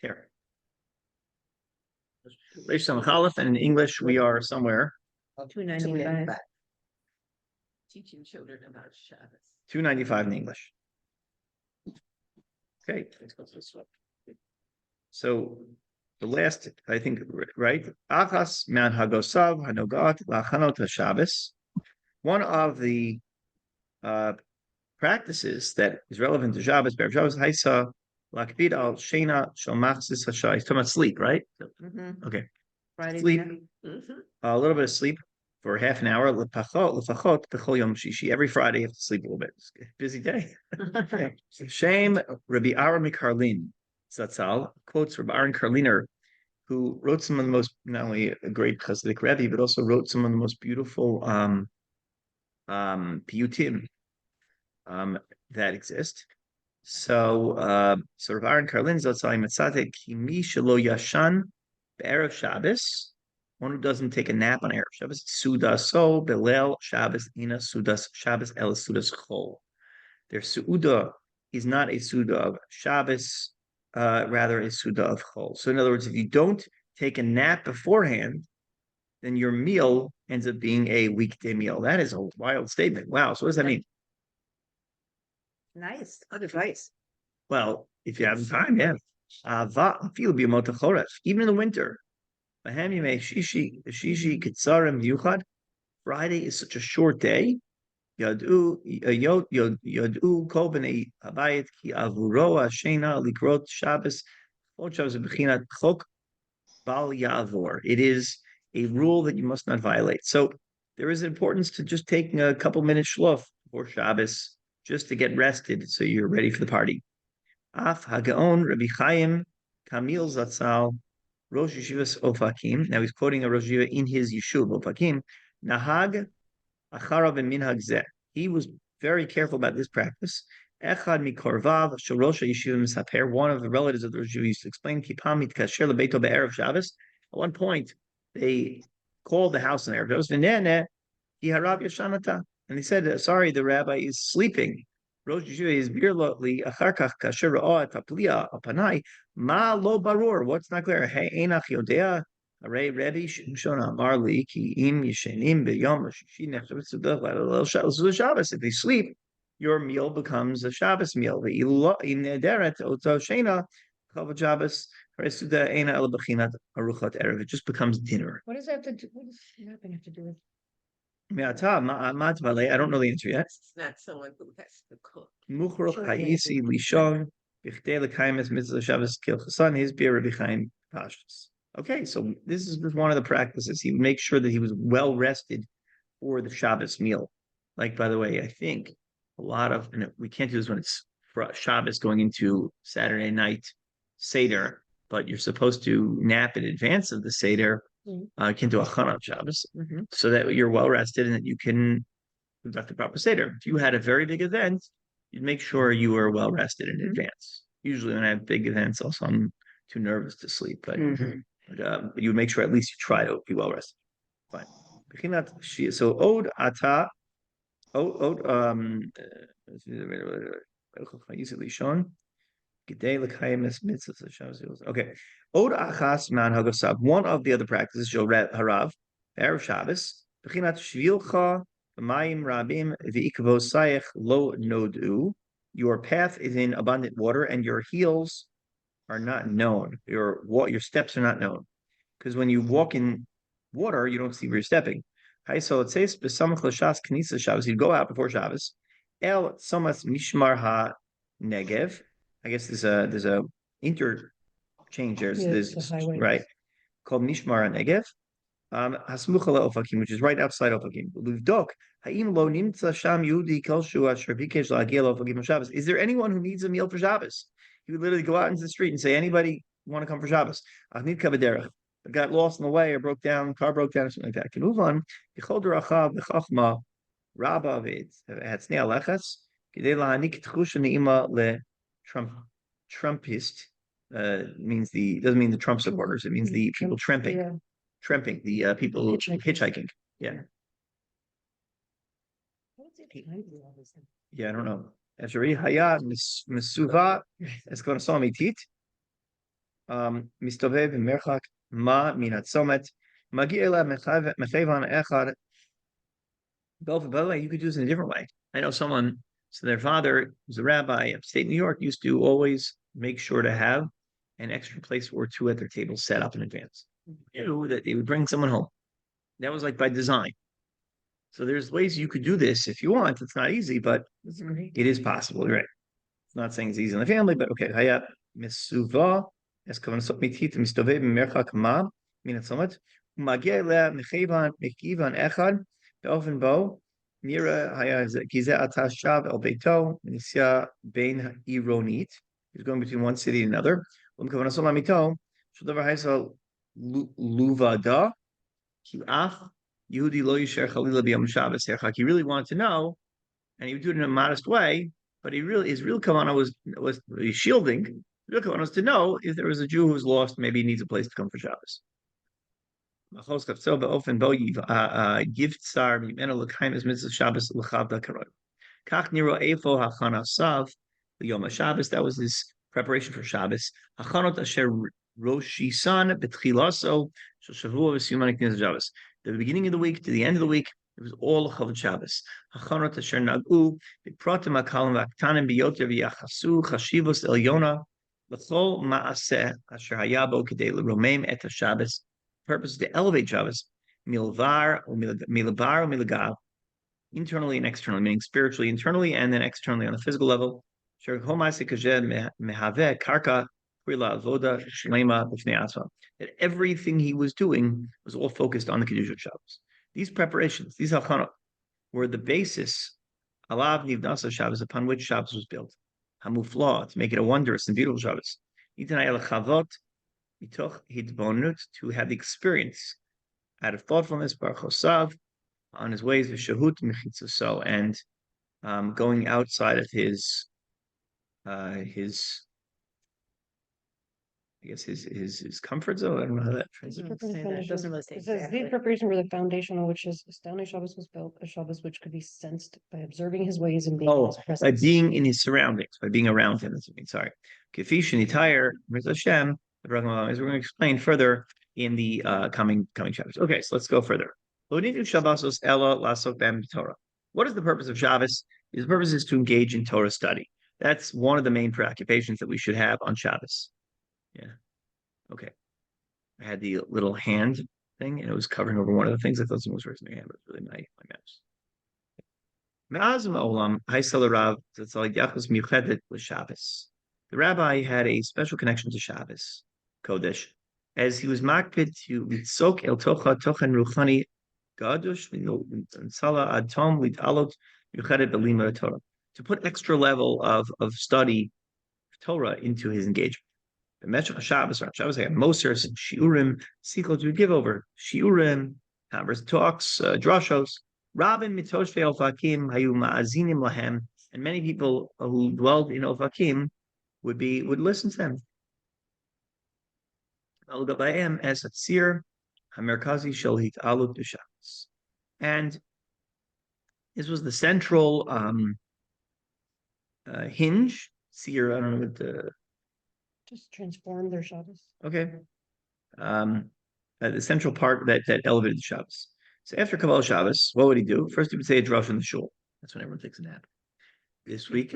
Here. Reish Samachalef, and in English we are somewhere. 295. Teaching children about Shabbos. 295 in English. Okay. So the last, I think, right? Achas man hagosav hanogat lachanot Shabbos. One of the practices that is relevant to Shabbos, Be'er Shabbos, Haisa lakbid al shena shel machzis hashai. He's talking about sleep, right? Okay. Friday Sleep. night. A little bit of sleep for half an hour. Lefachot b'chol yom shishi. Every Friday you have to sleep a little bit. It's a busy day. Shame Rabbi Aaron Karlin Zatzal quotes Rabbi Aaron Karliner, who wrote some of the most, not only a great Hasidic Rebbe, but also wrote some of the most beautiful piyutim that exist. So, Rabbi Aaron Karlin Zatzal Metzatek Kimi Shelo Yashan Be'erev Shabbos. One who doesn't take a nap on Erev Shabbos, Suda so Belel Shabbos Ina Sudas Shabbos El Sudas Chol. Their Suda is not a Suda of Shabbos, rather a Suda of Chol. So in other words, if you don't take a nap beforehand, then your meal ends up being a weekday meal. That is a wild statement. Wow. So what does that mean? Nice. Good advice. Well, if you have time, yeah. Even in the winter. Friday is such a short day. Yadu kol b'nei habayit ki avuro hashena likrot Shabbos Shabbos b'chinat chok bal yavor. It is a rule that you must not violate. So there is importance to just taking a couple minutes shlof before Shabbos just to get rested so you're ready for the party. Af hagaon Rabbi Chaim Kamil Zatzal Rosh Yeshivas Ofakim. Now he's quoting a Rosh Yeshiva in his Yeshuv Ofakim. Nahag acharav and minhag zeh. He was very careful about this practice. Echad mikorvav shorosh yeshiva misaper. One of the relatives of the Rosh Yeshiva used to explain kipam mitkasher lebeito be'erev Shabbos. At one point, they called the house on Erev Shabbos. V'nene harav yashanata, and they said, "Sorry, the rabbi is sleeping." Rosh Yeshiva is birlotli acharkach kasher ra'at aplia apanai ma lo barur. What's not clear? Hey, enach yodea. Array Rebbe Shona Marli Ki Im Yishenim B'Yom Shabbos. If they sleep, your meal becomes a Shabbos meal. In Deret Oto Shena Chava Shabbos Resuda Eina El Bechinat Aruchat Erev. It just becomes dinner. What does that have to do? What does napping have to do with? I don't know the answer yet. It's not someone who has to cook. Muchroch Haisi Lishon Bichdei Lekaimes Mitzvah Shabbos Kil Chasan His Beer Rabbi Chaim Pashtus. Okay, so this is one of the practices. He would make sure that he was well rested for the Shabbos meal. Like, by the way, I think a lot of, and we can't do this when it's Shabbos going into Saturday night Seder, but you're supposed to nap in advance of the Seder. You can do a Chana Shabbos, so that you're well rested and that you can conduct the proper Seder. If you had a very big event, you'd make sure you were well rested in advance. Usually when I have big events, also I'm too nervous to sleep, but you would make sure at least you try to be well rested. Fine. So od ata od okay. Od achas man hagasav. One of the other practices shel harav erev Shabbos bechinat shvilcha b'mayim rabim v'ikvosayich lo nodu. Your path is in abundant water, and your heels are not known. Your steps are not known, because when you walk in water, you don't see where you're stepping. So it says b'samach l'shas knisa Shabbos. You go out before Shabbos. El somas mishmar ha negev. I guess there's a interchange there. So there's right called mishmar ha negev. Hasmucha le'ofakim, which is right outside Ofakim. Livdok ha'im lo nimtza sham yudi kol shu asher bikesh la'agil ofakim Shabbos. Is there anyone who needs a meal for Shabbos? He would literally go out into the street and say, "Anybody want to come for Shabbos?" Achnid kavaderach. Got lost in the way or broke down, car broke down, or something like that. Can move on. Yichol derachav v'chachma rabba v'hatznei alechas kidei la'anik tchusha ne'ima trumpist. Means doesn't mean the trump supporters. It means the people tramping. Yeah. Tramping, the people hitchhiking. Yeah. Yeah, I don't know. After Haya Misuva, it's going to Samitit. מסתובב במרחק מה מן הצומת, מגיע אליו מכיוון אחד. By the way, you could do this in a different way. I know someone, so their father was a rabbi upstate New York, used to always make sure to have an extra place or two at their table set up in advance. You know, that they would bring someone home. That was like by design. So there's ways you could do this if you want. It's not easy, but it is possible, right? It's not saying it's easy in the family, but okay. Hayat misuva es kavanasot mitit mistove b'merchak ma min hatzomat umagia eleh mechivan echad beofen bo nira haya gizeh ata shav el beito nisya bein ironit. He's going between one city and another. Kavanasot lamito shadavar haisa luvada ki ach Yehudi lo yisher chalila b'yom Shabbos herchak. He really wanted to know, and he would do it in a modest way. But his real kavana was shielding. His real kavana was to know if there was a Jew who's lost, maybe he needs a place to come for Shabbos. Kach niro efo hachana sav Yom Shabbos. That was his preparation for Shabbos. Hachanot asher roshisan betchilaso shavua v'siyuman k'nez Shabbos. The beginning of the week to the end of the week, it was all Chavod Shabbos. Hachanot asher nagu b'pratim hakalim v'aktanim biyoter v'yachasu chashivos elyona l'chol ma'aseh asher hayabo k'dei l'romeim et Shabbos. Purpose is to elevate Shabbos milvar or milagav, internally and externally, meaning spiritually internally and then externally on the physical level. That everything he was doing was all focused on the Kedusha of Shabbos. These preparations, these hachanot, were the basis alav nivnasa Shabbos, upon which Shabbos was built. Hamufla, to make it a wondrous and beautiful Shabbos. To have the experience out of thoughtfulness, baruch chosav, on his ways of shahut mechitzaso, and going outside of his I guess his comfort zone. I don't know how that translates. It doesn't really say It says exactly. the preparation for the foundation on which his astounding Shabbos was built, a Shabbos which could be sensed by observing his ways and being in his by presence. being in his surroundings, by being around him. That's what I mean. Sorry. Kefish and entire Hashem. We're going to explain further in the coming chapters. Okay, so let's go further. What is the purpose of Shabbos? The purpose is to engage in Torah study. That's one of the main preoccupations that we should have on Shabbos. Yeah. Okay. I had the little hand thing, and it was covering over one of the things. I thought someone was raising their hand, but it's really mouse. The rabbi had a special connection to Shabbos Kodesh, as he was makpid to litzok el tocha tochen ruchani gadush v'nsala ad tom litalot yuchedet belima Torah, to put extra level of study Torah into his engagement. The Meshach Shabbos had Mosers, Shiurim, Sichot, would give over Shiurim, talks, drashos, Rabin Mitoshve Ofakim, Hayu Ma'azinim Lahem, and many people who dwelled in Ofakim would listen to them. Al Gabayim as Atzir, Hamerkazi Shalhit Alut B'Shabbos. And this was the central hinge. Seer, I don't know what the Just transform their Shabbos. okay. The central part that elevated the Shabbos. So after Kabbalah Shabbos, what would he do? First, he would say a drush in the shul. That's when everyone takes a nap. This week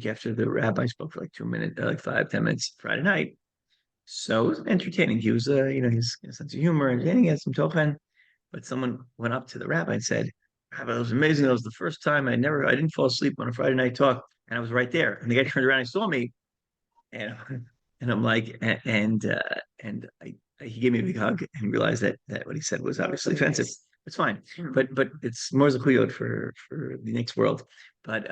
after the rabbi spoke for like 2 minutes, like 5-10 minutes Friday night. So it was entertaining. He was, his sense of humor, entertaining, he had some tochen. But someone went up to the rabbi and said, "Rabbi, it was amazing. That was the first time I didn't fall asleep on a Friday night talk, and I was right there." And the guy turned around and saw me, and I'm like, he gave me a big hug and realized that what he said was obviously offensive. It's fine, but it's more zakuyot for the next world. But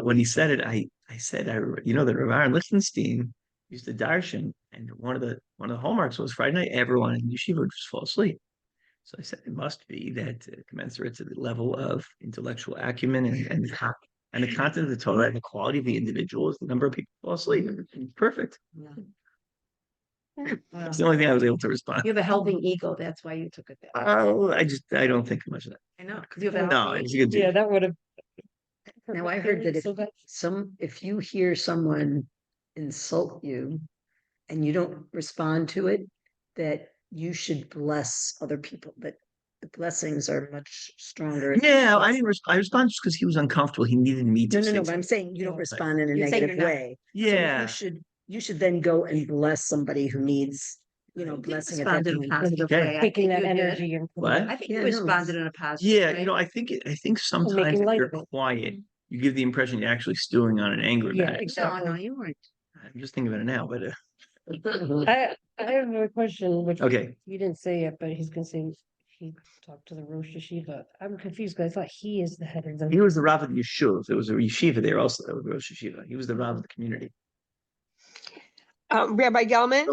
when he said it, I said, that Rav Aaron Lichtenstein used to darshan, and one of the hallmarks was Friday night everyone in yeshiva would just fall asleep. So I said it must be that commensurate to the level of intellectual acumen and the content of the Torah and the quality of the individual is the number of people who fall asleep. Perfect. That's the only thing I was able to respond. You have a healthy ego. That's why you took it that way. Oh, I don't think much of that. I know. Because you have a No, healthy it's a good. Yeah, that would have. Now, I heard that if you hear someone insult you and you don't respond to it, that you should bless other people, that the blessings are much stronger. Yeah, I didn't. I responded just because he was uncomfortable. He needed me to No, say but I'm something. saying you don't Yeah. respond in a You're saying negative you're not- way. So Yeah, you should then go and bless somebody who needs, You blessing at that responded in a point. positive Okay. way. I Taking think that you did. energy and. What? I think Yeah, you no, responded in a positive yeah. way. You know, I think sometimes making if light you're of it. quiet, you give the impression you're actually stewing on an anger Yeah, about it. exactly. No, you weren't. I'm just thinking about it now, but I have a question, which okay. you didn't say it, but he's gonna say he talked to the Rosh Yeshiva. I'm confused because I thought he is the head of the. He was the Rav of the Yeshuv. There was a yeshiva there also. That was Rosh Yeshiva. He was the Rav of the community. Rabbi Gelman,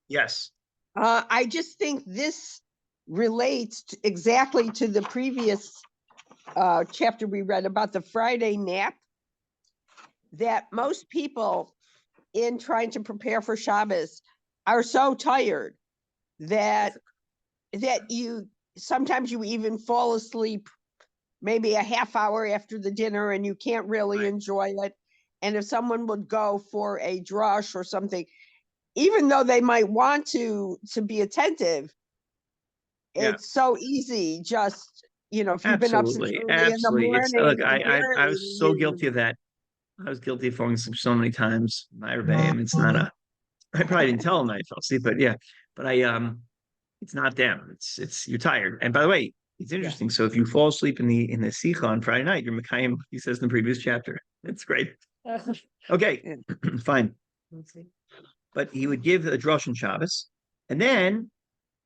Yes. I just think this relates exactly to the previous chapter we read about the Friday nap. That most people in trying to prepare for Shabbos are so tired that you sometimes you even fall asleep maybe a half hour after the dinner and you can't really Right. enjoy it. And if someone would go for a drush or something, even though they might want to be attentive, Yeah. it's so easy just, if you've been up since Absolutely. early in the Absolutely. It's morning. look, I was so guilty of that. I was guilty of falling asleep so many times. My rebellion. It's not a. I probably didn't tell him I fell asleep, but yeah. But it's not them. It's you're tired. And by the way, it's interesting. So if you fall asleep in the Sikha on Friday night, you're Mekayim, he says in the previous chapter. It's great. Okay, fine. Let's see. But he would give a drush on Shabbos, and then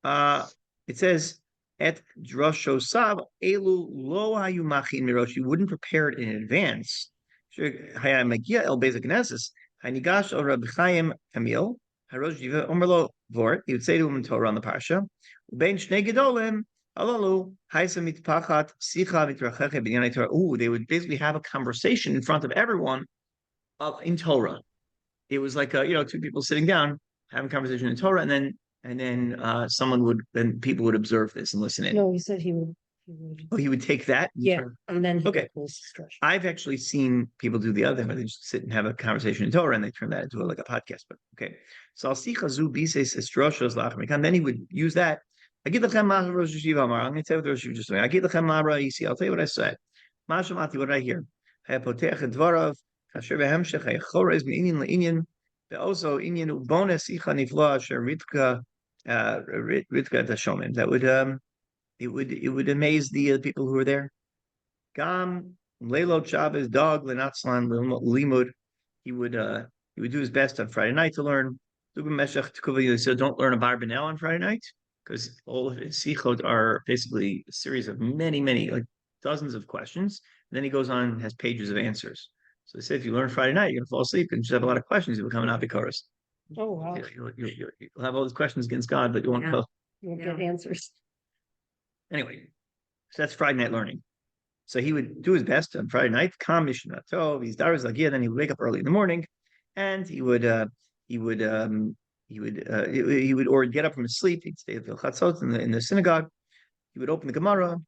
it says at droshosav elu lo hayu machin mirosh. You wouldn't prepare it in advance. Haya magia el bezek knesses. Hanigash or Rabbi Chaim Kamil. Harosh jiva omerlo vort. He would say to him in Torah on the parsha. Ubein shnei gedolim. Alalu haisa mitpachat sicha mitracheche b'nyanei Torah. Ooh, they would basically have a conversation in front of everyone in Torah. It was like two people sitting down having a conversation in Torah, and then someone would then people would observe this and listen in. No, he said he would. Oh, he would take that. Yeah, and then he Okay. would post stretch. I've actually seen people do the other thing, where they just sit and have a conversation in Torah, and they turn that into like a podcast. But okay, so I'll see Chazu bises estroshos lachmikan. Then he would use that. I get the chemah Rosh Yeshiva Amar. I'm going to tell you what the Rosh Yeshiva just doing. I get the chemah Rabbi Yisi. I'll tell you what I said. Mashamati, what did I hear? Hayapotech dvarav kasher behemshech hayachorez me'inyan le'inyan. Also, inyan ubonus icha nifla asher ritka tashomin. That would it would amaze the people who were there. Gam Leilot Shabbos dog lenatzlan limud. He would do his best on Friday night to learn. So don't learn a bar Benel on Friday night because all of his sichot are basically a series of many, like dozens of questions. And then he goes on and has pages of answers. So they say if you learn Friday night, you're gonna fall asleep and just have a lot of questions. You become an apikoros. Oh, wow. You'll have all these questions against God, but you won't. Yeah. You won't Yeah. get answers. Anyway, so that's Friday night learning. So he would do his best on Friday night, calm Mishnah Tov, he's daras lagia, then he would wake up early in the morning, and he would or get up from his sleep, he'd stay at the chatzot in the synagogue, he would open the Gemara,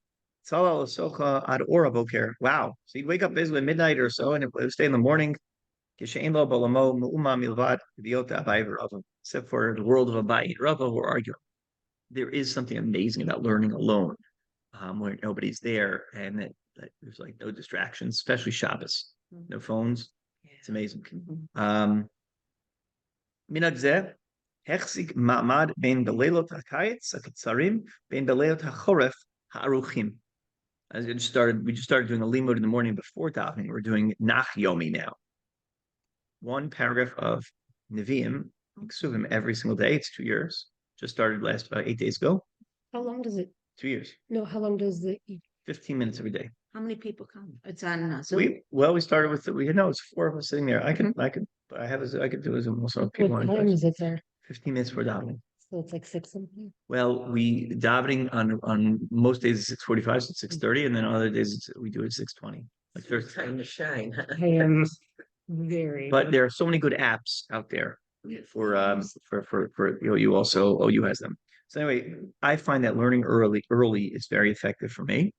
tzalal socha ad ora boker. Wow. So he'd wake up basically at midnight or so, and it would stay in the morning. Except for the world of Abai and Rava who are arguing. There is something amazing about learning alone, where nobody's there and that there's like no distractions, especially Shabbos, no phones. It's amazing. Minag zeh, hechzik ma'amad ben belelot hakayetz hakitzarim ben belelot hachoref ha'aruchim. As we just started doing a limud in the morning before davening. We're doing nach yomi now. One paragraph of Nevi'im, Ksuvim every single day. It's 2 years. Just started last 8 days ago. How long does it? 2 years. No, how long does the? 15 minutes every day. How many people come? It's on Zoom. We started with it's 4 of us sitting there. I could do a Zoom also. What time is it there? 15 minutes for davening. So it's like 6 something. Well, we davening on most days it's 6:45, so 6:30, and then other days we do it 6:20. Like there's Time to shine. I am very. but there are so many good apps out there for you also OU has them. So anyway, I find that learning early is very effective for me.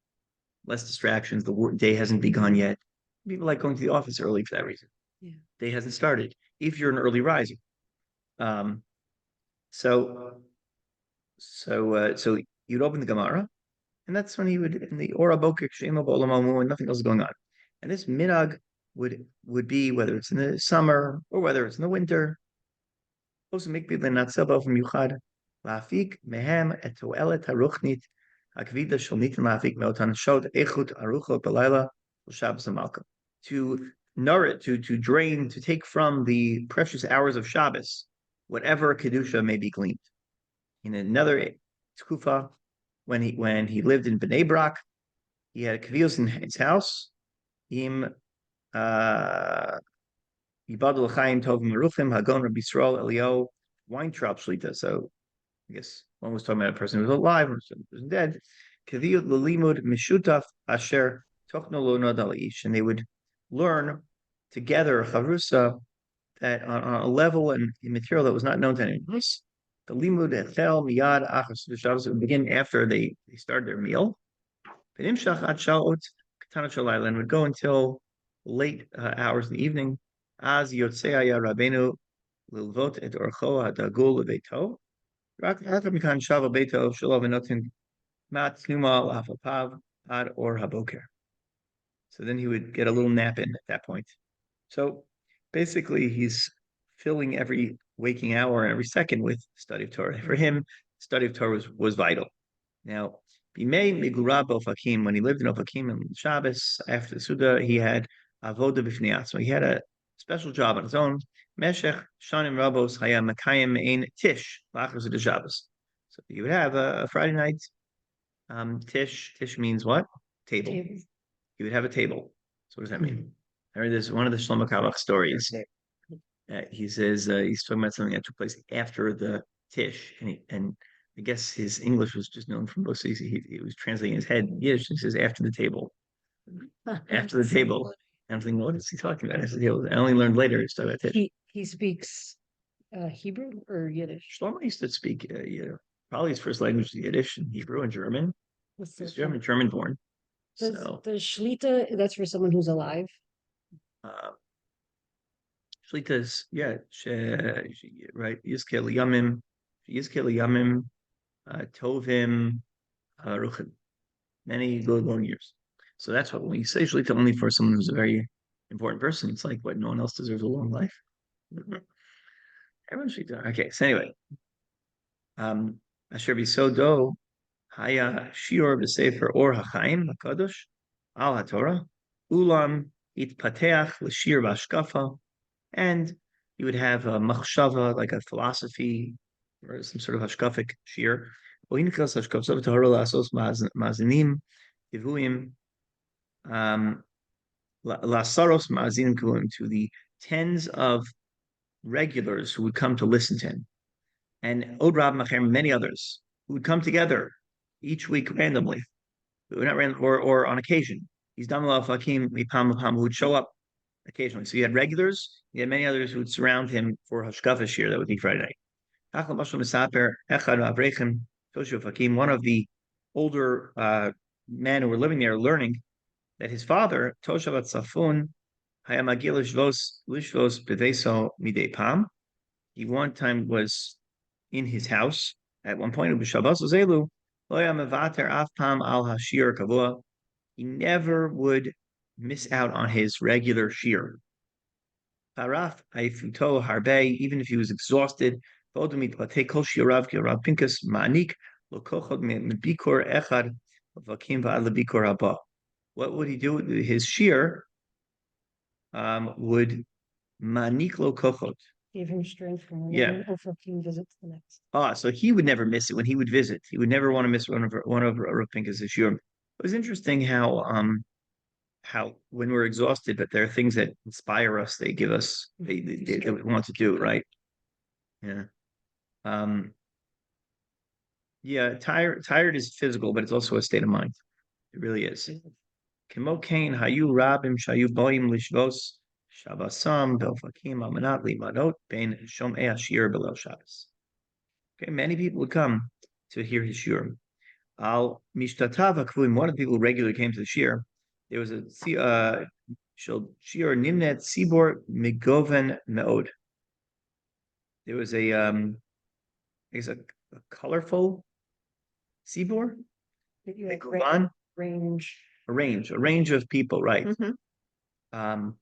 Less distractions. The work day hasn't begun yet. People like going to the office early for that reason. Yeah. Day hasn't started. If you're an early riser, So you'd open the Gemara, and that's when he would in the Ora Boker Shema Bolamamu, and nothing else is going on. And this minhag would be whether it's in the summer or whether it's in the winter. Also make people not sell from Yuchad. Lafik mehem et toelet haruchnit akvida shalnit lafik meotan shod echut aruchot belayla Shabbos Malka. To nourish, to drain, to take from the precious hours of Shabbos, whatever kedusha may be gleaned. In another tkufa, when he lived in Bnei Brak, he had a kvios in his house. Im Yibadul Chaim Tov Meruchim Hagon Rabbi Yisrael Elio Weintraub Shlita. So I guess one was talking about a person who was alive or a person dead. Kaviyut Lalimud Mishutaf Asher Tochno Lo Nodal Ish, and they would learn together chavrusa that on a level and material that was not known to anyone else. The limud echel miyad achas v'shavos would begin after they started their meal. V'nimshach ad shaot katana shalayla, and would go until late hours in the evening. Az yotzei haya Rabbeinu lilvot et orcho hadagul lebeito. Rak after mikan shava beito shelo v'notin mat tnuma lafapav ad or haboker. So then he would get a little nap in at that point. So basically, he's filling every waking hour and every second with study of Torah. For him, study of Torah was vital. Now, Bimei Migurab Ofakim, when he lived in Ofakim and Shabbos, after the Suda, he had Avoda B'fnei so he had a special job on his own. Meshech Shanim Rabos Hayam Makayim Ein Tish Lachos de Shabbos. So he would have a Friday night Tish. Tish means what? Table. He would have a table. So what does that mean? I heard this one of the Shlomo Kavach stories. He says he's talking about something that took place after the Tish, and I guess his English was just known from both. So he was translating his head Yiddish. He says after the table, after the table. And I'm thinking, what is he talking about? I only learned later. It's talking about Tish. He speaks Hebrew or Yiddish. Shlomo used to speak, probably his first language is Yiddish and Hebrew and German. He's German born. The Shlita, that's for someone who's alive. Shlitas, right. Yizkel Yamim, Tovim, Ruchim. Many good long years. So that's what when we say Shlita only for someone who's a very important person, it's like what no one else deserves a long life. Everyone Shlita. Okay, so anyway. Asher Bisodo Haya Shior B'Sefer Or HaChaim HaKadosh Al HaTorah Ulam Itpateach L'Shir V'Ashkafa, and you would have a machshava, like a philosophy or some sort of hashkafic shir. Mazinim Ivuim Lasaros Mazinim Kulim, to the tens of regulars who would come to listen to him, and Od Rab Macher, many others who would come together each week randomly, not random or on occasion. He's Damal Fakim Mipam who would show up occasionally. So you had regulars, you had many others who would surround him for Hashkafa Shir, that would be Friday night. One of the older men who were living there learning that his father, Toshavat Safun, he one time was in his house at one point, he never would miss out on his regular shir. Even if he was exhausted, what would he do? His shir would manik lo kochot. Give him strength from one visit to the next. So he would never miss it when he would visit. He would never want to miss one of Rav Pinkus' shir. It was interesting how when we're exhausted, but there are things that inspire us. They give us they want to do, right? Yeah. Tired is physical, but it's also a state of mind. It really is. Kimokain hayu rabim shayu boim lishvos shabasam belfakim almanat limanot bein shomei ashir below Shabbos. Okay, many people would come to hear his shir. Al mishtatav hakvum, one of the people who regularly came to the shir. There was a shir nimnet sibor migoven meod. there was I guess a colorful seaboard, You they had go on range. a range of people, right? Mhm. Um,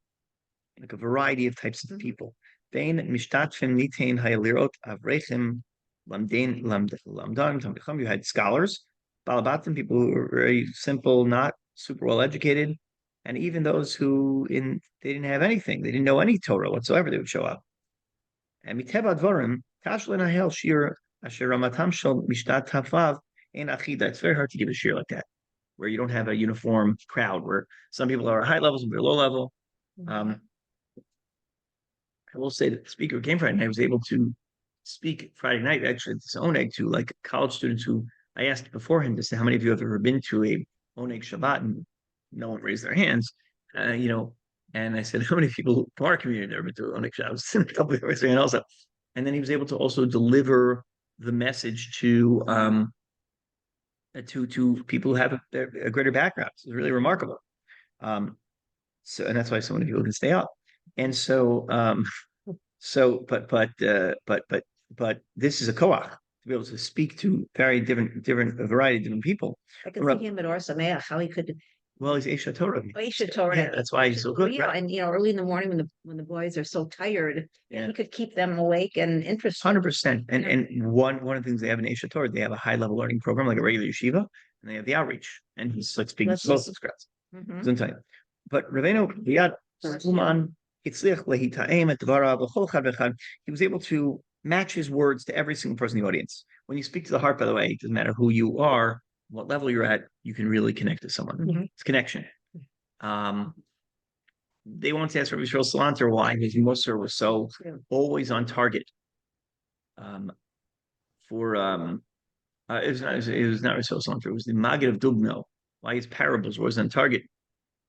like a variety of types of Mhm. people. Vein mishtatfim nitain hayalirot avrechim lamdan tamdicham. You had scholars, balabatim, people who were very simple, not super well educated, and even those who they didn't have anything, they didn't know any Torah whatsoever. They would show up. And miteva dvarim tashlen hahel shir asher ramatam shel mishtat hafav ein achida. It's very hard to give a shir like that, where you don't have a uniform crowd, where some people are high level, some people are low level. Um, I will say that the speaker who came Friday night was able to speak Friday night actually at this Oneg to like college students who I asked beforehand to say how many of you have ever been to a Oneg Shabbat, and no one raised their hands, and I said how many people from our community have ever been to Oneg Shabbat, and a couple of raised their hand also, and then he was able to also deliver the message to people who have a greater background. It's really remarkable. So and that's why so many people can stay up, and but this is a koach to be able to speak to very a variety of different people. I can see him at Or Sameach, how he could, Well, he's Esha Torah. Torah. That's why he's so good. Yeah, Right? and early in the morning when the boys are so tired, Yeah. he could keep them awake and interested. 100%. And one of the things they have in Esha Torah, they have a high level learning program like a regular yeshiva, and they have the outreach, and he's like speaking to both scouts. Mhm. But Raveno Riyad Uman Itzliach Lehitaim at Dvara B'chol Chad V'chad, he was able to match his words to every single person in the audience. When you speak to the heart, by the way, it doesn't matter who you are, what level you're at, you can really connect to someone. Mhm. It's connection. They once asked Rabbi Yisrael Salanter why his Musar was so always on target. It was not Rabbi Yisrael Salanter, it was the Maggid of Dubno, why his parables were always on target.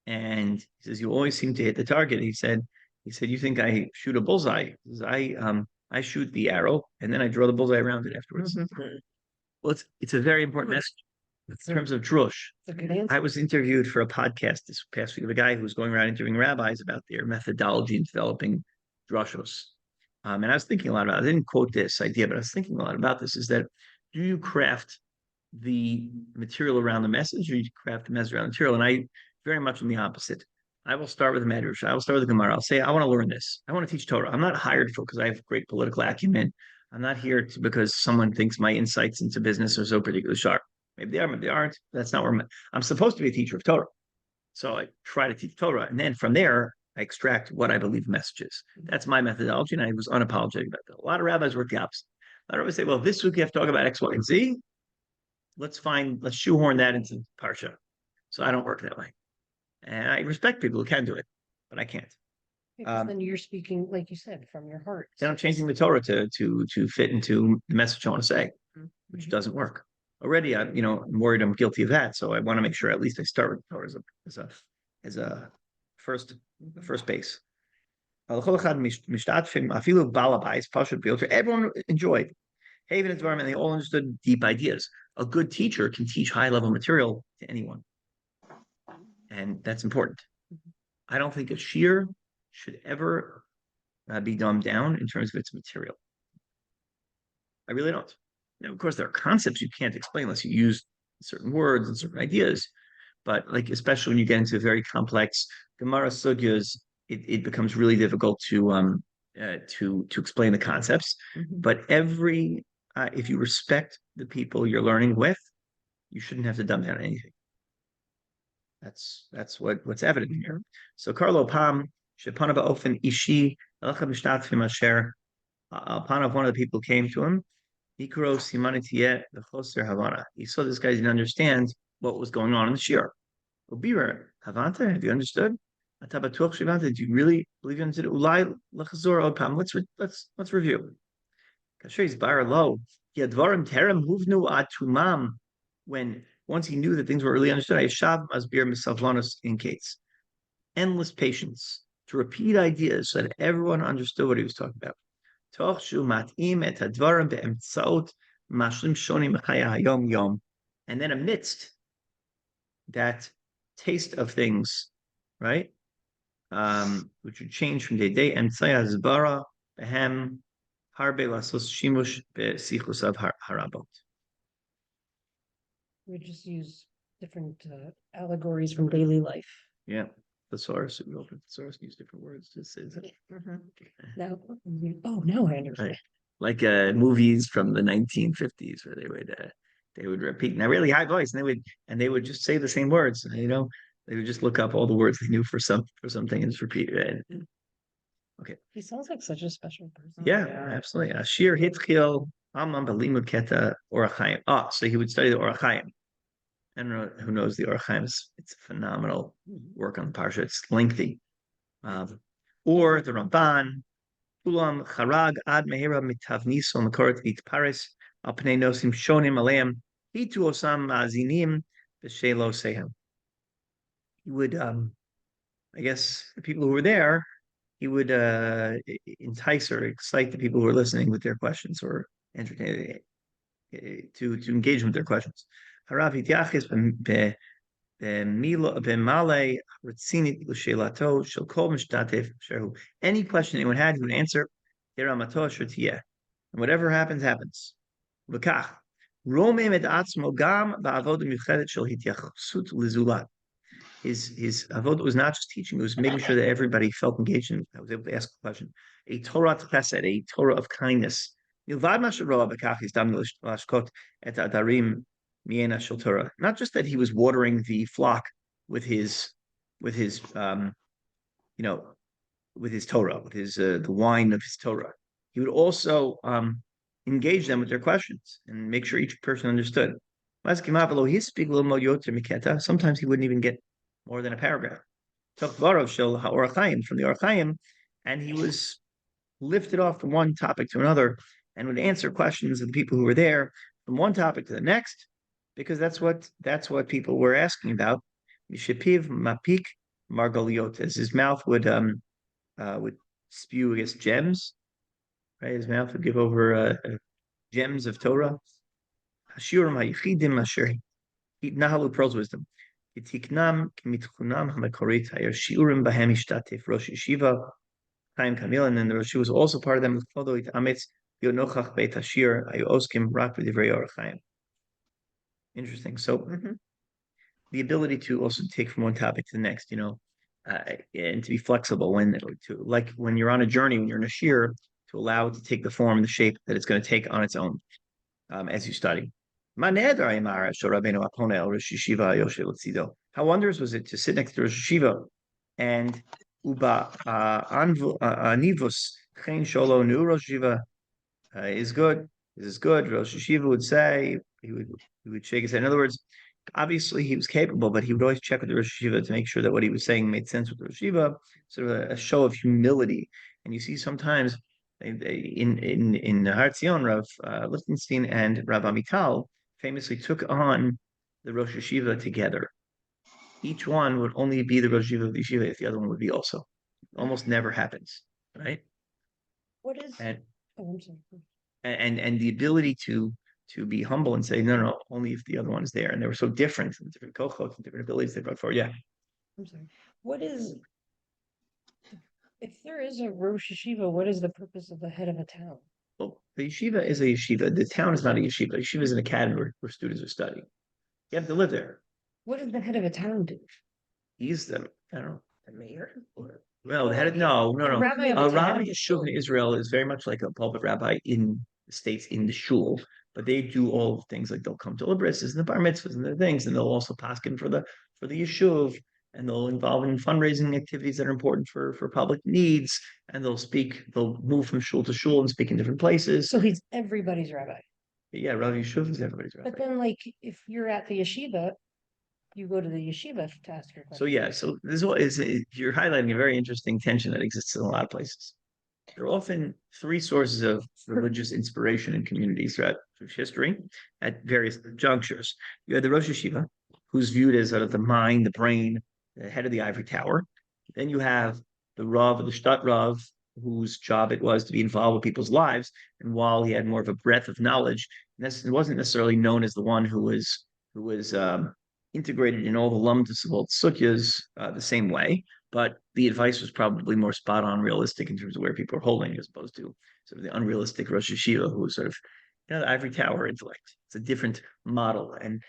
And he says, you always seem to hit the target. He said, you think I shoot a bullseye? He says, I shoot the arrow and then I draw the bullseye around it afterwards. Mhm. Well, it's a very important message in terms of drush. I was interviewed for a podcast this past week of a guy who was going around interviewing rabbis about their methodology in developing drushos. And I was thinking a lot about it. I didn't quote this idea, but I was thinking a lot about this, is that do you craft the material around the message, or you craft the message around the material? And I very much am the opposite. I will start with the Medrash. I will start with the Gemara. I'll say, I want to learn this. I want to teach Torah. I'm not hired for because I have great political acumen. I'm not here because someone thinks my insights into business are so particularly sharp. Maybe they are, maybe they aren't. That's not where I'm supposed to be a teacher of Torah. So I try to teach Torah. And then from there, I extract what I believe messages. That's my methodology. And I was unapologetic about that. A lot of rabbis work the opposite. A lot of rabbis say, well, this week you have to talk about X, Y, and Z. Let's shoehorn that into Parsha. So I don't work that way. And I respect people who can do it, but I can't. Then you're speaking, like you said, from your heart. Then I'm changing the Torah to fit into the message I want to say, which doesn't work. Already, I'm worried I'm guilty of that. So I want to make sure at least I start with the Torah as a first base. Everyone enjoyed Haven environment, and they all understood deep ideas. A good teacher can teach high-level material to anyone. And that's important. I don't think a shear should ever be dumbed down in terms of its material. I really don't. Of course, there are concepts you can't explain unless you use certain words and certain ideas. But especially when you get into very complex Gemara sugyas, it becomes really difficult to explain the concepts. But if you respect the people you're learning with, you shouldn't have to dumb down anything. That's what's evident here. So Carlo Pam Shepanava Ofen Ishi Panav, one of the people came to him. He saw this guy didn't understand what was going on in the shir. Obira Havanta, have you understood? Did you really believe you understood? Ulai Lachazor Opam. Let's review. Kashri's Bar Lo. Yadvarim Terem Huvnu Atumam. When once he knew that things were really understood, I Shab Masbir Misavlanos in case. Endless patience to repeat ideas so that everyone understood what he was talking about. And then amidst that taste of things, right, which would change from day to day, Harbe lasos shimush besichus of harabot. We just use different allegories from daily life. Yeah, thesaurus. We open thesaurus and use different words to say that. Now, now I understand. Right. Like movies from the 1950s where they would repeat in a really high voice, and they would just say the same words. You know, they would just look up all the words they knew for something and just repeat it. Okay. He sounds like such a special person. Yeah, absolutely. Ashir Hitchil Amam Balimud Keta Orachayim. Ah, so he would study the Orachayim. I don't know who knows the Orachayim. It's a phenomenal work on the parsha. It's lengthy. Or the Ramban, Ulam Charag Ad Mehira Mitavniso Makorat Paris Alpnei Nosim Shonim Aleim Hitu Osam Mazinim B'Shelo Sehem. He would, I guess, the people who were there, he would entice or excite the people who were listening with their questions or entertain to engage them with their questions. Harav Hityachis any question anyone had, he would answer. And whatever happens, happens. His avodah was not just teaching; it was making sure that everybody felt engaged and was able to ask a question. A Torah chesed, a Torah of kindness. Not just that he was watering the flock with his with his Torah, with his the wine of his Torah. He would also engage them with their questions and make sure each person understood. Sometimes he wouldn't even get more than a paragraph. From the Orachayim, and he was lifted off from one topic to another and would answer questions of the people who were there from one topic to the next, because that's what people were asking about. Mishapiv mapik margaliot, as his mouth would spew, I guess, gems. Right, his mouth would give over gems of Torah. Hashurim hayichidim asher nahalu pearls wisdom. Itiknam k'mitchunam hamakorit hayar shiurim bahem ishtatif rosh yeshiva Chaim Kamil, and then the Rosh was also part of them. Although it amitz yonochach beit hashir ayu oskim rak v'divrei orachayim. Interesting. So the ability to also take from one topic to the next, and to be flexible when you're on a journey, when you're in a shir, to allow it to take the form and the shape that it's going to take on its own as you study. How wondrous was it to sit next to Rosh Yeshiva and Uba Anivus Chen Sholo Nu Rosh Yeshiva is good. This is good. Rosh Yeshiva would say, he would shake his head. In other words, obviously he was capable, but he would always check with the Rosh Yeshiva to make sure that what he was saying made sense with the Rosh Yeshiva, sort of a show of humility. And you see sometimes in Har Tzion, Rav Lichtenstein and Rav Amital famously took on the Rosh Yeshiva together. Each one would only be the Rosh Yeshiva of the Yeshiva if the other one would be also. It almost never happens, right? What is? And I'm sorry. and the ability to be humble and say no, only if the other one is there. And they were so different, and different kochot and different abilities they brought forward. Yeah. I'm sorry. What is? If there is a Rosh Yeshiva, what is the purpose of the head of a town? Well, the yeshiva is a yeshiva. The town is not a yeshiva. Yeshiva is an academy where students are studying. You have to live there. What does the head of a town do? He's the, I don't know. The mayor? Well, the head of, no. The rabbi of A the town. rabbi yeshuv in Israel is very much like a pulpit rabbi in the States, in the shul, but they do all things like they'll come to librisses and the bar mitzvahs and the things, and they'll also paskin for the yeshuv, and they'll involve in fundraising activities that are important for public needs, and they'll move from shul to shul and speak in different places. So he's everybody's rabbi. Yeah, rabbi yeshuv is everybody's rabbi. But then, like, if you're at the yeshiva, you go to the yeshiva to ask your question. So yeah, so this is you're highlighting a very interesting tension that exists in a lot of places. There are often three sources of religious inspiration in communities throughout history at various junctures. You had the Rosh Yeshiva, who's viewed as sort of the mind, the brain, the head of the ivory tower. Then you have the Rav, the Shtat Rav, whose job it was to be involved with people's lives. And while he had more of a breadth of knowledge, it wasn't necessarily known as the one who was integrated in all the lumdus of all the sukyas the same way, but the advice was probably more spot on, realistic in terms of where people are holding, as opposed to sort of the unrealistic Rosh Yeshiva who was sort of, the ivory tower intellect. It's a different model. And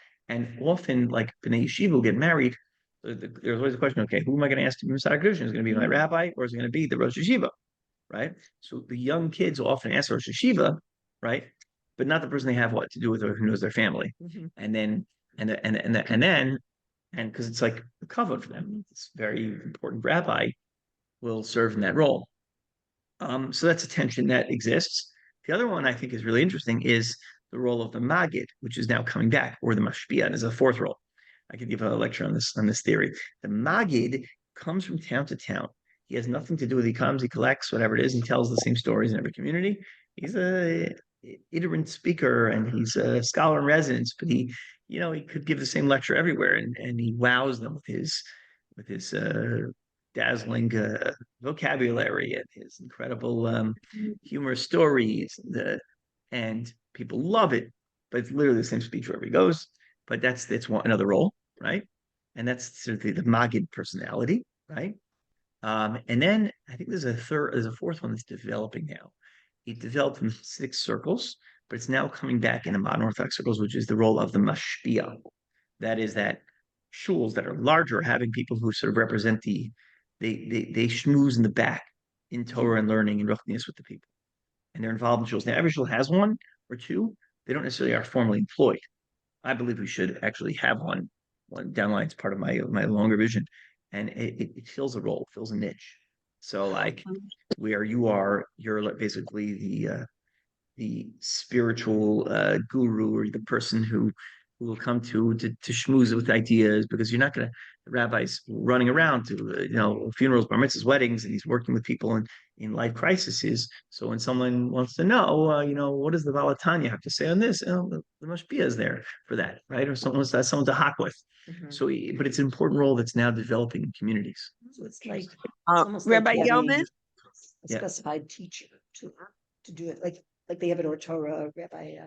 often, like B'nai Yeshiva will get married, there's always a question, okay, who am I going to ask to be Masada Kedushin? Is it going to be my rabbi or is it going to be the Rosh Yeshiva? Right? So the young kids will often ask Rosh Yeshiva, right? But not the person they have what to do with or who knows their family. Mhm. And then, and because it's like a kavod for them, it's very important rabbi will serve in that role. So that's a tension that exists. The other one I think is really interesting is the role of the Magid, which is now coming back, or the Mashpia, and is a fourth role. I could give a lecture on this theory. The Magid comes from town to town. He has nothing to do with, he comes, he collects whatever it is, and tells the same stories in every community. He's a iterant speaker and he's a scholar in residence, but he could give the same lecture everywhere, and he wows them with his dazzling vocabulary and his incredible humorous stories. And people love it, but it's literally the same speech wherever he goes. But that's another role, right? And that's sort of the Magid personality, right? And then I think there's a fourth one that's developing now. It developed in 6 circles, but it's now coming back in the modern Orthodox circles, which is the role of the mashpia. That is that shuls that are larger, having people who sort of represent they schmooze in the back in Torah and learning and ruchnius with the people, and they're involved in shuls. Now every shul has one or two. They don't necessarily are formally employed. I believe we should actually have one down the line. It's part of my longer vision, and it fills a role, fills a niche. So like where you're basically the spiritual guru or the person who will come to schmooze with ideas, because you're not going to, the rabbi's running around to funerals, bar mitzvahs, weddings, and he's working with people in life crises. So when someone wants to know, what does the Balatanya have to say on this? The Mashpia is there for that, right? Or someone to hawk with. Mhm. So, but it's an important role that's now developing in communities. So it's like, it's Uh, almost Rabbi like having Yeoman? a Yeah. specified teacher to do it, like they have an Torah rabbi.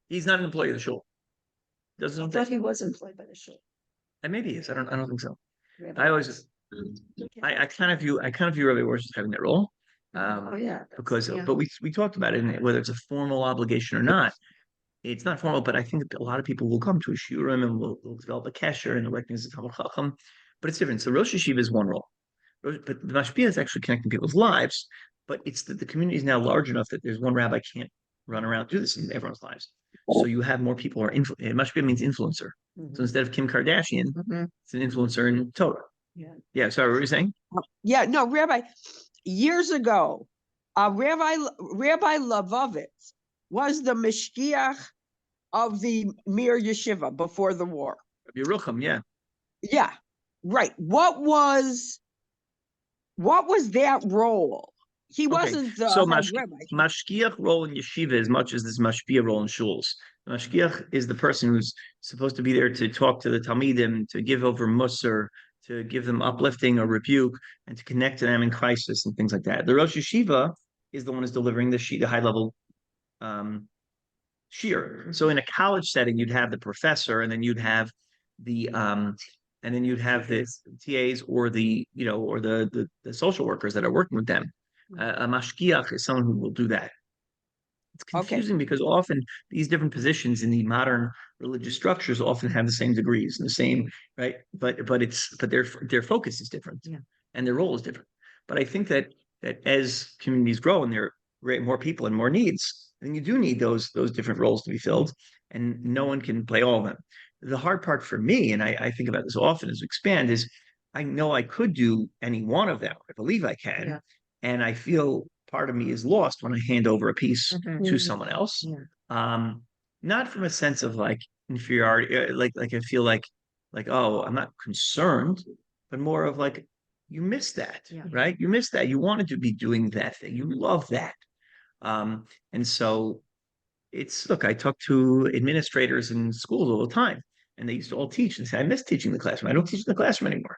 He's not an employee of the shul. I Doesn't thought he was employed by the shul. and maybe he is. I don't think so. Rabbi I always was. I kind of view Rabbi Worsh as having that role. Oh, yeah. Because yeah. but we talked about it, and whether it's a formal obligation or not. It's not formal, but I think a lot of people will come to a shiurim and will develop a kesher and recognize the Talmud Chacham. But it's different. So Rosh Yeshiva is one role, but the Mashpia is actually connecting people's lives. But it's that the community is now large enough that there's one rabbi can't run around and do this in everyone's lives. So you have more people who are Mashpia means influencer. So instead of Kim Kardashian, Mhm. it's an influencer in Torah. Yeah. Yeah. Sorry, what were you saying? Yeah, no, Rabbi, years ago, Rabbi Levovitz was the Mashgiach of the Mir Yeshiva before the war. Yerucham, yeah. Yeah, right. What was that role? He Okay, wasn't the so head rabbi. mashgiach role in yeshiva as much as this mashpia role in shuls. Mashgiach is the person who's supposed to be there to talk to the talmidim, to give over musar, to give them uplifting or rebuke, and to connect to them in crisis and things like that. The Rosh Yeshiva is the one who's delivering the high level shear. So in a college setting, you'd have the professor, and then you'd have the TAs or the social workers that are working with them. A mashgiach is someone who will do that. It's confusing because often these different positions in the modern religious structures often have the same degrees and the same, right? But their focus is different, Yeah. and their role is different. But I think that as communities grow and there are more people and more needs, then you do need those different roles to be filled, and no one can play all of them. The hard part for me, and I think about this often as we expand, is I know I could do any one of them. I believe I can. Yeah. And I feel part of me is lost when I hand over a piece Mhm. to someone else. Yeah. Not from a sense of like inferiority, like I feel like oh, I'm not concerned, but more of like you missed that, Yeah. right? You missed that. You wanted to be doing that thing. You love that. And so look, I talk to administrators in schools all the time, and they used to all teach and say, I miss teaching the classroom. I don't teach in the classroom anymore.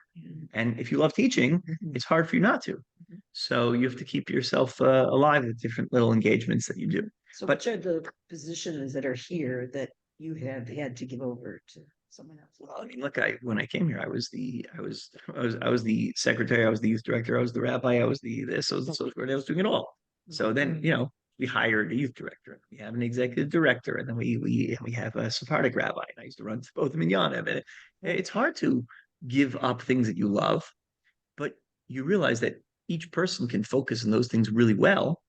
And if you love teaching, Mhm. it's hard for you not to. Mhm. So you have to keep yourself alive with different little engagements that you do. So But- which are the positions that are here that you have had to give over to someone else? Well, I mean, look, when I came here, I was the secretary, I was the youth director, I was the rabbi, I was the social coordinator, I was doing it all. So then, we hired a youth director, we have an executive director, and then we have a Sephardic rabbi. And I used to run both minyanim, and it's hard to give up things that you love, but you realize that each person can focus on those things really well,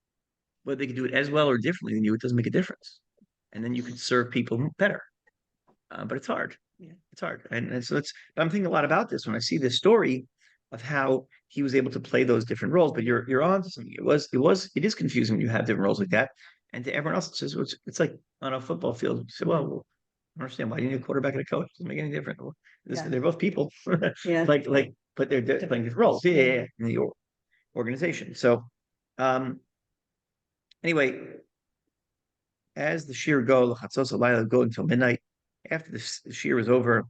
but they can do it as well or differently than you. It doesn't make a difference, and then you can serve people better. But it's hard. Yeah. It's hard, and so I'm thinking a lot about this when I see this story of how he was able to play those different roles. But you're on to something. It is confusing when you have different roles like that. And to everyone else, it's like on a football field. You say, well, I don't understand why do you need a quarterback and a coach? It doesn't make any difference. Yeah. They're both people. Yeah. But they're playing different roles. Yeah, in the organization. So, anyway, as the shir go, go until midnight. After the shir was over,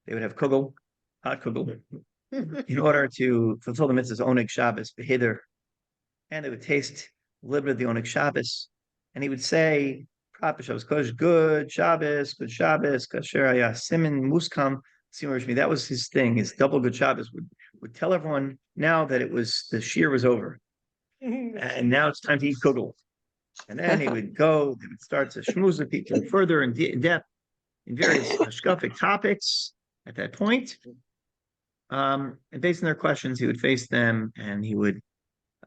they would have kugel, hot kugel, in order to fulfill the mitzvahs oneg Shabbos behider, and they would taste a little bit of the oneg Shabbos, and he would say, Shabbos Kodesh, good Shabbos, kasher simin muskam. That was his thing. His double good Shabbos would tell everyone now that the shir was over, and now it's time to eat kugel. And then he would go. They would start to schmooze with people further in depth in various hashkafic topics. At that point, and based on their questions, he would face them, and he would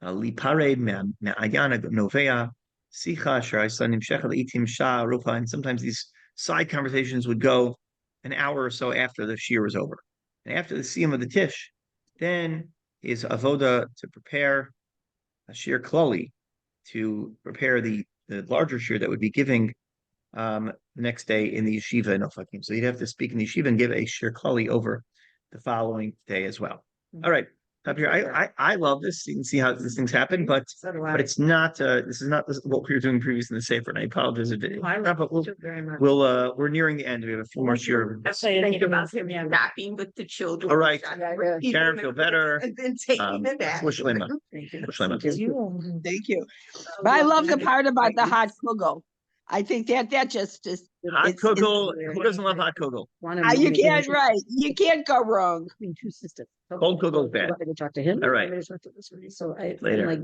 liparade me'ayana novea sicha shara'isanim shechel itim sha rupa, and sometimes these side conversations would go an hour or so after the shir was over. And after the siyum of the tish, then his avoda to prepare a shir klali, to prepare the larger shir that would be giving the next day in the yeshiva in Ofakim. So you'd have to speak in the yeshiva and give a shir klali over the following day as well. All right, up here, I love this. You can see how these things happen, but it's not. This is not what we were doing previously in the Sefer, and I apologize if it. But we're nearing the end. We have a few more shir. Think about him napping with the children. All right, Karen, feel better. And then taking it back. Shlema. Thank you. But I love the part about the hot kugel. I think that just is. Hot kugel. Who doesn't love hot kugel? You can't, right. You can't go wrong. Between two sisters. Cold kugel is bad. I talk to him. All right. So Later. I'm like,